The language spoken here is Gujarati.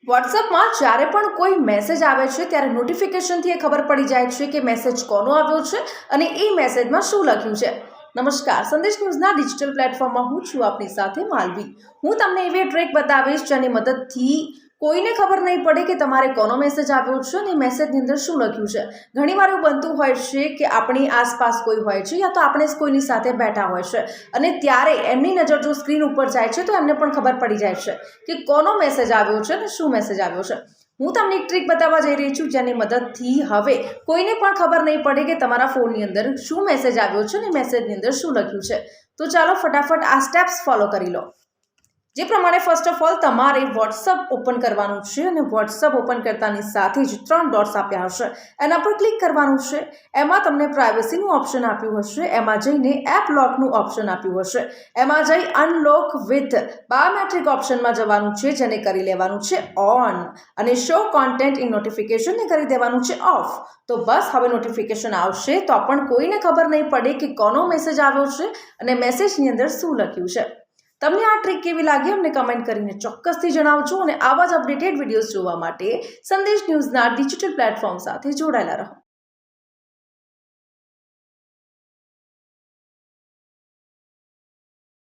વોટ્સઅપમાં જ્યારે પણ કોઈ મેસેજ આવે છે ત્યારે નોટિફિકેશનથી એ ખબર પડી જાય છે કે મેસેજ કોનો આવ્યો છે અને એ મેસેજમાં શું લખ્યું છે. નમસ્કાર, સંદેશ ન્યૂઝના ડિજિટલ પ્લેટફોર્મમાં હું છું આપની સાથે માલવી. હું તમને એવી ટ્રીક બતાવીશ જેની મદદથી કોઈને ખબર નહીં પડે કે તમારે કોનો મેસેજ આવ્યો છે અને મેસેજની અંદર શું લખ્યું છે. ઘણીવાર એવું બનતું હોય છે કે આપણી આસપાસ કોઈ હોય છે યા તો આપણે કોઈની સાથે બેઠા હોય છે અને ત્યારે એમની નજર જો સ્ક્રીન ઉપર જાય છે તો એમને પણ ખબર પડી જાય છે કે કોનો મેસેજ આવ્યો છે અને શું મેસેજ આવ્યો છે. હું તમને એક ટ્રીક બતાવવા જઈ રહી છું જેની મદદથી હવે કોઈને પણ ખબર નહીં પડે કે તમારા ફોનની અંદર શું મેસેજ આવ્યો છે અને મેસેજની અંદર શું લખ્યું છે. તો ચાલો ફટાફટ આ સ્ટેપ્સ ફોલો કરી લો. જે પ્રમાણે ફર્સ્ટ ઓફ ઓલ તમારે વોટ્સઅપ ઓપન કરવાનું છે અને વોટ્સઅપ ઓપન કરતાની સાથે જ 3 ડોટ્સ આપ્યા હશે, એના પર ક્લિક કરવાનું છે. એમાં તમને પ્રાઇવસીનું ઓપ્શન આપ્યું હશે, એમાં જઈને એપ લોકનું ઓપ્શન આપ્યું હશે, એમાં જઈ અનલોક વિથ બાયોમેટ્રિક ઓપ્શનમાં જવાનું છે જેને કરી લેવાનું છે ઓન અને શો કોન્ટેન્ટ ઇન નોટિફિકેશનને કરી દેવાનું છે ઓફ. તો બસ હવે નોટિફિકેશન આવશે તો પણ કોઈને ખબર નહીં પડે કે કોનો મેસેજ આવ્યો છે અને મેસેજની અંદર શું લખ્યું છે. તમને આ ટ્રીક કેવી લાગી અમને કમેન્ટ કરીને ચોક્કસથી જણાવજો અને આવા જ અપડેટેડ વિડીયોઝ જોવા માટે સંદેશ ન્યૂઝના ડિજિટલ પ્લેટફોર્મ સાથે જોડાયેલા રહો.